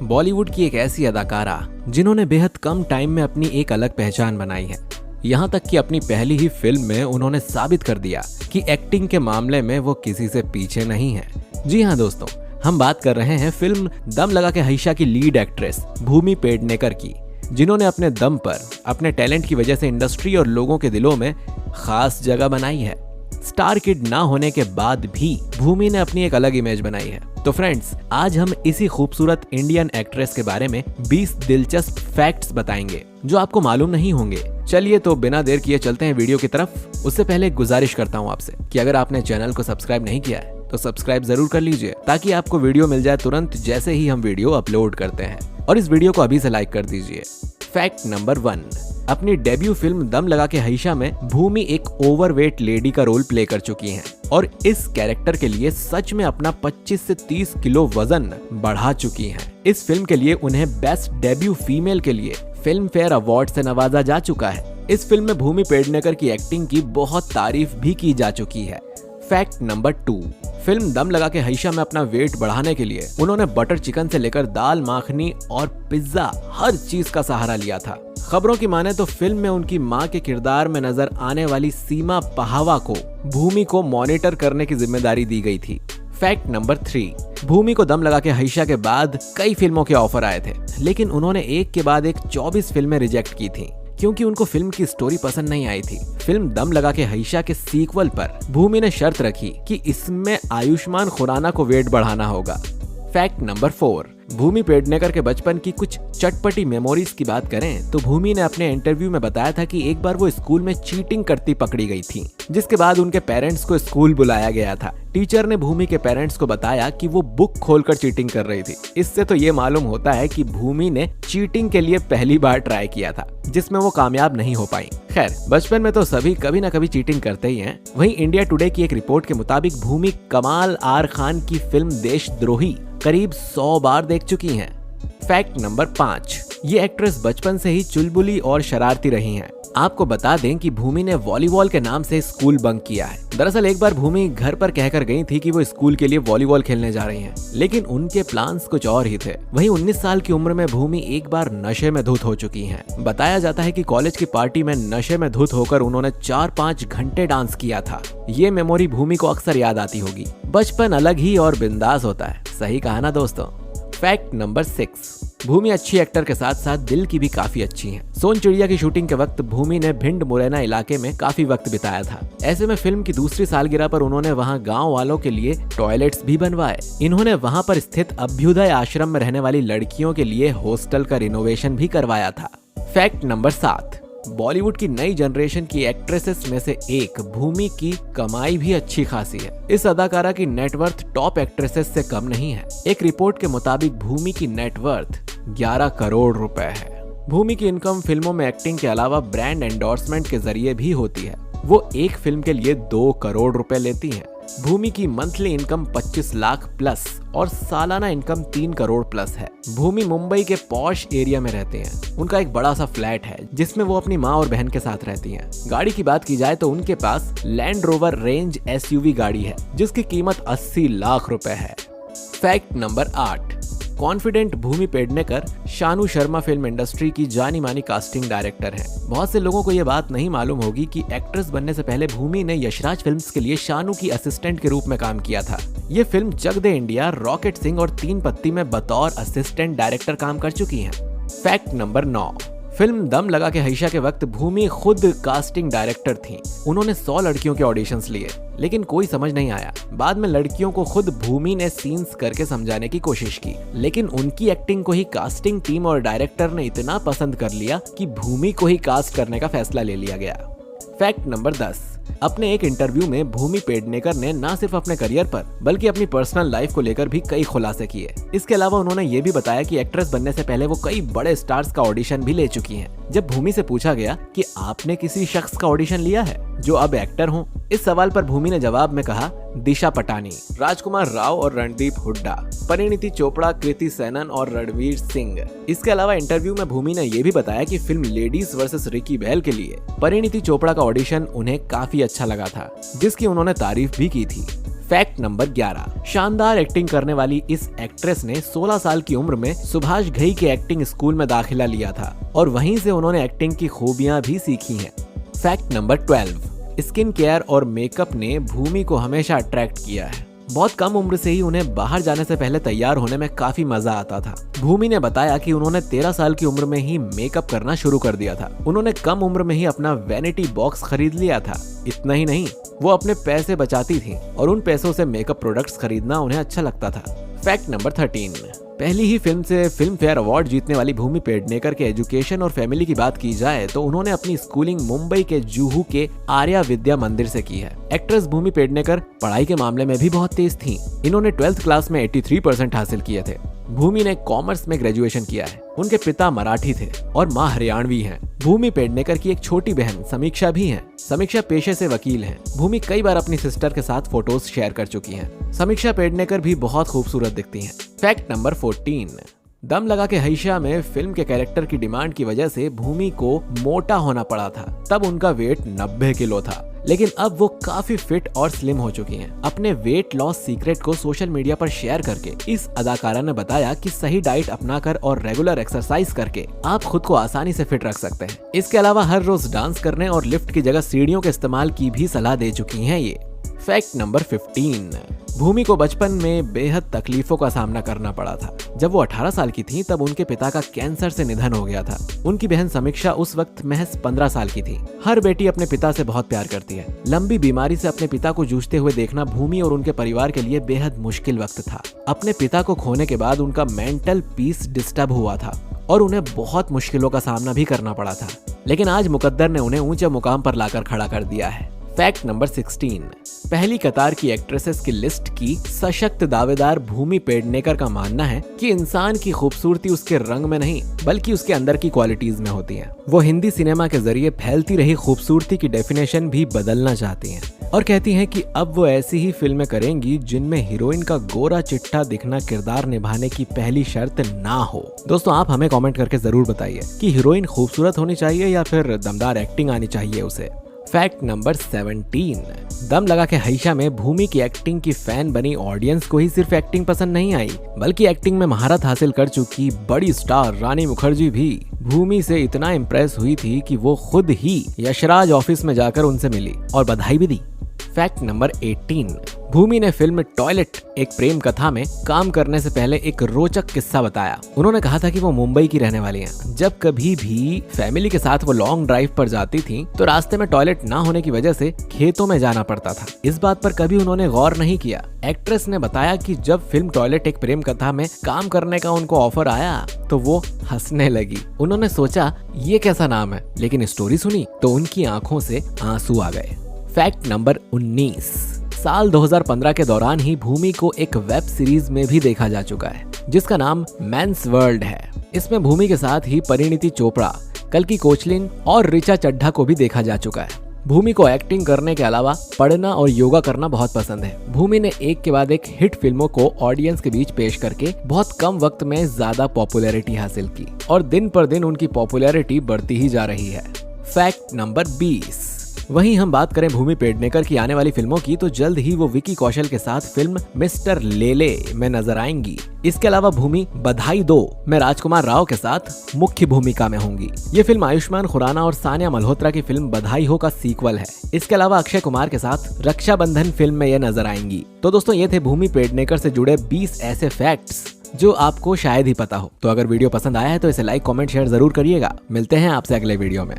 बॉलीवुड की एक ऐसी अदाकारा जिन्होंने बेहद कम टाइम में अपनी एक अलग पहचान बनाई है। यहाँ तक कि अपनी पहली ही फिल्म में उन्होंने साबित कर दिया कि एक्टिंग के मामले में वो किसी से पीछे नहीं है। जी हाँ दोस्तों, हम बात कर रहे हैं फिल्म दम लगा के हईशा की लीड एक्ट्रेस भूमि पेडनेकर की, जिन्होंने अपने दम पर अपने टैलेंट की वजह से इंडस्ट्री और लोगों के दिलों में खास जगह बनाई है। स्टार किड ना होने के बाद भी भूमि ने अपनी एक अलग इमेज बनाई है। तो फ्रेंड्स, आज हम इसी खूबसूरत इंडियन एक्ट्रेस के बारे में 20 दिलचस्प फैक्ट्स बताएंगे जो आपको मालूम नहीं होंगे। चलिए तो बिना देर किए चलते हैं वीडियो की तरफ। उससे पहले एक गुजारिश करता हूँ आपसे कि अगर आपने चैनल को सब्सक्राइब नहीं किया है तो सब्सक्राइब जरूर कर लीजिए, ताकि आपको वीडियो मिल जाए तुरंत जैसे ही हम वीडियो अपलोड करते हैं। और इस वीडियो को अभी से लाइक कर दीजिए। फैक्ट नंबर 1, अपनी डेब्यू फिल्म दम लगा के हईशा में भूमि एक ओवरवेट लेडी का रोल प्ले कर चुकी हैं और इस कैरेक्टर के लिए सच में अपना 25 से 30 किलो वजन बढ़ा चुकी हैं। इस फिल्म के लिए उन्हें बेस्ट डेब्यू फीमेल के लिए फिल्म फेयर अवार्ड से नवाजा जा चुका है। इस फिल्म में भूमि पेडनेकर की एक्टिंग की बहुत तारीफ भी की जा चुकी है। फैक्ट नंबर 2, फिल्म दम लगा के हईशा में अपना वेट बढ़ाने के लिए उन्होंने बटर चिकन से लेकर दाल माखनी और पिज्जा हर चीज का सहारा लिया था। खबरों की माने तो फिल्म में उनकी मां के किरदार में नजर आने वाली सीमा पहावा को भूमि को मॉनिटर करने की जिम्मेदारी दी गई थी। फैक्ट नंबर 3, भूमि को दम लगा के हईशा के बाद कई फिल्मों के ऑफर आए थे, लेकिन उन्होंने एक के बाद एक 24 फिल्में रिजेक्ट की थी क्योंकि उनको फिल्म की स्टोरी पसंद नहीं आई थी। फिल्म दम लगा के हईशा के सीक्वल पर भूमि ने शर्त रखी कि इसमें आयुष्मान खुराना को वेट बढ़ाना होगा। फैक्ट नंबर 4, भूमि पेडनेकर के बचपन की कुछ चटपटी मेमोरीज की बात करें तो भूमि ने अपने इंटरव्यू में बताया था कि एक बार वो स्कूल में चीटिंग करती पकड़ी गई थी, जिसके बाद उनके पेरेंट्स को स्कूल बुलाया गया था। टीचर ने भूमि के पेरेंट्स को बताया कि वो बुक खोलकर चीटिंग कर रही थी। इससे तो ये मालूम होता है कि भूमि ने चीटिंग के लिए पहली बार ट्राई किया था, जिसमें वो कामयाब नहीं हो पाई। खैर, बचपन में तो सभी कभी ना कभी चीटिंग करते ही हैं। वहीं इंडिया टुडे की एक रिपोर्ट के मुताबिक भूमि कमाल आर खान की फिल्म देशद्रोही करीब 100 बार देख चुकी हैं। फैक्ट नंबर 5, ये एक्ट्रेस बचपन से ही चुलबुली और शरारती रही हैं। आपको बता दें कि भूमि ने वॉलीबॉल के नाम से स्कूल बंक किया है। दरअसल एक बार भूमि घर पर कहकर गई थी कि वो स्कूल के लिए वॉलीबॉल खेलने जा रही हैं, लेकिन उनके प्लान्स कुछ और ही थे। वहीं 19 साल की उम्र में भूमि एक बार नशे में धुत हो चुकी हैं। बताया जाता है कि कॉलेज की पार्टी में नशे में धुत होकर उन्होंने 4-5 घंटे डांस किया था। ये मेमोरी भूमि को अक्सर याद आती होगी। बचपन अलग ही और बिंदास होता है। सही कहा ना दोस्तों। फैक्ट नंबर 6, भूमि अच्छी एक्टर के साथ साथ दिल की भी काफी अच्छी हैं। सोन चिड़िया की शूटिंग के वक्त भूमि ने भिंड मुरैना इलाके में काफी वक्त बिताया था। ऐसे में फिल्म की दूसरी सालगिरह पर उन्होंने वहां गांव वालों के लिए टॉयलेट्स भी बनवाए। इन्होंने वहां पर स्थित अभ्युदय आश्रम में रहने वाली लड़कियों के लिए हॉस्टल का रिनोवेशन भी करवाया था। फैक्ट नंबर 7, बॉलीवुड की नई जनरेशन की एक्ट्रेसेस में से एक भूमि की कमाई भी अच्छी खासी है। इस अदाकारा की नेटवर्थ टॉप एक्ट्रेसेस से कम नहीं है। एक रिपोर्ट के मुताबिक भूमि की नेटवर्थ 11 करोड़ रुपए है। भूमि की इनकम फिल्मों में एक्टिंग के अलावा ब्रांड एंडोर्समेंट के जरिए भी होती है। वो एक फिल्म के लिए 2 करोड़ रुपए लेती हैं। भूमि की मंथली इनकम 25 लाख प्लस और सालाना इनकम 3 करोड़ प्लस है। भूमि मुंबई के पॉश एरिया में रहते हैं। उनका एक बड़ा सा फ्लैट है जिसमें वो अपनी माँ और बहन के साथ रहती हैं। गाड़ी की बात की जाए तो उनके पास लैंड रोवर रेंज SUV गाड़ी है जिसकी कीमत 80 लाख रुपए है। फैक्ट नंबर 8, कॉन्फिडेंट भूमि पेडनेकर शानू शर्मा फिल्म इंडस्ट्री की जानी मानी कास्टिंग डायरेक्टर हैं। बहुत से लोगों को ये बात नहीं मालूम होगी कि एक्ट्रेस बनने से पहले भूमि ने यशराज फिल्म्स के लिए शानू की असिस्टेंट के रूप में काम किया था। ये फिल्म जग दे इंडिया, रॉकेट सिंह और 3 पत्ती में बतौर असिस्टेंट डायरेक्टर काम कर चुकी हैं। फैक्ट नंबर 9, फिल्म दम लगा के हईशा के वक्त भूमि खुद कास्टिंग डायरेक्टर थीं। उन्होंने 100 लड़कियों के ऑडिशंस लिए, लेकिन कोई समझ नहीं आया। बाद में लड़कियों को खुद भूमि ने सीन्स करके समझाने की कोशिश की, लेकिन उनकी एक्टिंग को ही कास्टिंग टीम और डायरेक्टर ने इतना पसंद कर लिया कि भूमि को ही कास्ट करने का फैसला ले लिया गया। फैक्ट नंबर 10, अपने एक इंटरव्यू में भूमि पेडनेकर ने न सिर्फ अपने करियर पर बल्कि अपनी पर्सनल लाइफ को लेकर भी कई खुलासे किए। इसके अलावा उन्होंने ये भी बताया कि एक्ट्रेस बनने से पहले वो कई बड़े स्टार्स का ऑडिशन भी ले चुकी हैं। जब भूमि से पूछा गया कि आपने किसी शख्स का ऑडिशन लिया है जो अब एक्टर हों, इस सवाल पर भूमि ने जवाब में कहा, दिशा पटानी, राजकुमार राव और रणदीप हुड्डा, परिणीति चोपड़ा, कृति सेनन और रणवीर सिंह। इसके अलावा इंटरव्यू में भूमि ने यह भी बताया कि फिल्म लेडीज वर्सेस रिकी बैल के लिए परिणीति चोपड़ा का ऑडिशन उन्हें काफी अच्छा लगा था, जिसकी उन्होंने तारीफ भी की थी। फैक्ट नंबर 11, शानदार एक्टिंग करने वाली इस एक्ट्रेस ने 16 साल की उम्र में सुभाष घई के एक्टिंग स्कूल में दाखिला लिया था और वहीं से उन्होंने एक्टिंग की खूबियां भी सीखी हैं। फैक्ट नंबर 12, स्किन केयर और मेकअप ने भूमि को हमेशा अट्रैक्ट किया है। बहुत कम उम्र से ही उन्हें बाहर जाने से पहले तैयार होने में काफी मजा आता था। भूमि ने बताया कि उन्होंने 13 साल की उम्र में ही मेकअप करना शुरू कर दिया था। उन्होंने कम उम्र में ही अपना वैनिटी बॉक्स खरीद लिया था। इतना ही नहीं, वो अपने पैसे बचाती थी और उन पैसों से मेकअप प्रोडक्ट्स खरीदना उन्हें अच्छा लगता था। फैक्ट नंबर 13, पहली ही फिल्म से फिल्म फेयर अवार्ड जीतने वाली भूमि पेडनेकर के एजुकेशन और फैमिली की बात की जाए तो उन्होंने अपनी स्कूलिंग मुंबई के जुहू के आर्या विद्या मंदिर से की है। एक्ट्रेस भूमि पेडनेकर पढ़ाई के मामले में भी बहुत तेज थीं। इन्होंने 12th क्लास में 83% हासिल किए थे। भूमि ने कॉमर्स में ग्रेजुएशन किया है। उनके पिता मराठी थे और माँ हरियाणवी हैं। भूमि पेडनेकर की एक छोटी बहन समीक्षा भी है। समीक्षा पेशे से वकील हैं। भूमि कई बार अपनी सिस्टर के साथ फोटोज शेयर कर चुकी हैं। समीक्षा पेडनेकर भी बहुत खूबसूरत दिखती हैं। फैक्ट नंबर 14, दम लगा के हईशा में फिल्म के कैरेक्टर की डिमांड की वजह से भूमि को मोटा होना पड़ा था। तब उनका वेट 90 किलो था, लेकिन अब वो काफी फिट और स्लिम हो चुकी हैं। अपने वेट लॉस सीक्रेट को सोशल मीडिया पर शेयर करके इस अदाकारा ने बताया कि सही डाइट अपनाकर और रेगुलर एक्सरसाइज करके आप खुद को आसानी से फिट रख सकते हैं। इसके अलावा हर रोज डांस करने और लिफ्ट की जगह सीढ़ियों के इस्तेमाल की भी सलाह दे चुकी हैं ये। फैक्ट नंबर 15, भूमि को बचपन में बेहद तकलीफों का सामना करना पड़ा था। जब वो 18 साल की थी तब उनके पिता का कैंसर से निधन हो गया था। उनकी बहन समीक्षा उस वक्त महज 15 साल की थी। हर बेटी अपने पिता से बहुत प्यार करती है। लंबी बीमारी से अपने पिता को जूझते हुए देखना भूमि और उनके परिवार के लिए बेहद मुश्किल वक्त था। अपने पिता को खोने के बाद उनका मेंटल पीस डिस्टर्ब हुआ था और उन्हें बहुत मुश्किलों का सामना भी करना पड़ा था, लेकिन आज मुकद्दर ने उन्हें ऊंचे मुकाम पर लाकर खड़ा कर दिया है। फैक्ट नंबर 16, पहली कतार की एक्ट्रेसेस की लिस्ट की सशक्त दावेदार भूमि पेडनेकर का मानना है कि इंसान की खूबसूरती उसके रंग में नहीं बल्कि उसके अंदर की क्वालिटीज में होती है। वो हिंदी सिनेमा के जरिए फैलती रही खूबसूरती की डेफिनेशन भी बदलना चाहती हैं और कहती हैं कि अब वो ऐसी ही फिल्में करेंगी जिनमें हीरोइन का गोरा चिट्ठा दिखना किरदार निभाने की पहली शर्त ना हो। दोस्तों, आप हमें कमेंट करके जरूर बताइए कि हीरोइन खूबसूरत होनी चाहिए या फिर दमदार एक्टिंग आनी चाहिए उसे। फैक्ट नंबर 17, दम लगा के हईशा में भूमि की एक्टिंग की फैन बनी ऑडियंस को ही सिर्फ एक्टिंग पसंद नहीं आई बल्कि एक्टिंग में महारत हासिल कर चुकी बड़ी स्टार रानी मुखर्जी भी भूमि से इतना इम्प्रेस हुई थी कि वो खुद ही यशराज ऑफिस में जाकर उनसे मिली और बधाई भी दी। फैक्ट नंबर 18, भूमि ने फिल्म टॉयलेट एक प्रेम कथा में काम करने से पहले एक रोचक किस्सा बताया। उन्होंने कहा था कि वो मुंबई की रहने वाली हैं। जब कभी भी फैमिली के साथ वो लॉन्ग ड्राइव पर जाती थीं, तो रास्ते में टॉयलेट ना होने की वजह से खेतों में जाना पड़ता था। इस बात पर कभी उन्होंने गौर नहीं किया। एक्ट्रेस ने बताया कि जब फिल्म टॉयलेट एक प्रेम कथा में काम करने का उनको ऑफर आया तो वो हंसने लगी। उन्होंने सोचा ये कैसा नाम है, लेकिन स्टोरी सुनी तो उनकी आंखों से आंसू आ गए। फैक्ट नंबर 19, साल 2015 के दौरान ही भूमि को एक वेब सीरीज में भी देखा जा चुका है जिसका नाम मेंस वर्ल्ड है। इसमें भूमि के साथ ही परिणीति चोपड़ा, कल्कि कोचलिन और ऋचा चड्ढा को भी देखा जा चुका है। भूमि को एक्टिंग करने के अलावा पढ़ना और योगा करना बहुत पसंद है। भूमि ने एक के बाद एक हिट फिल्मों को ऑडियंस के बीच पेश करके बहुत कम वक्त में ज्यादा पॉपुलैरिटी हासिल की और दिन पर दिन उनकी पॉपुलैरिटी बढ़ती ही जा रही है। फैक्ट नंबर 20, वहीं हम बात करें भूमि पेडनेकर की आने वाली फिल्मों की तो जल्द ही वो विकी कौशल के साथ फिल्म मिस्टर लेले में नजर आएंगी। इसके अलावा भूमि बधाई दो में राजकुमार राव के साथ मुख्य भूमिका में होंगी। ये फिल्म आयुष्मान खुराना और सानिया मल्होत्रा की फिल्म बधाई हो का सीक्वल है। इसके अलावा अक्षय कुमार के साथ रक्षाबंधन फिल्म में ये नजर आएंगी। तो दोस्तों, ये थे भूमि पेडनेकर से जुड़े 20 ऐसे फैक्ट्स जो आपको शायद ही पता हो। तो अगर वीडियो पसंद आया है तो इसे लाइक, कमेंट, शेयर जरूर करिएगा। मिलते हैं आपसे अगले वीडियो में।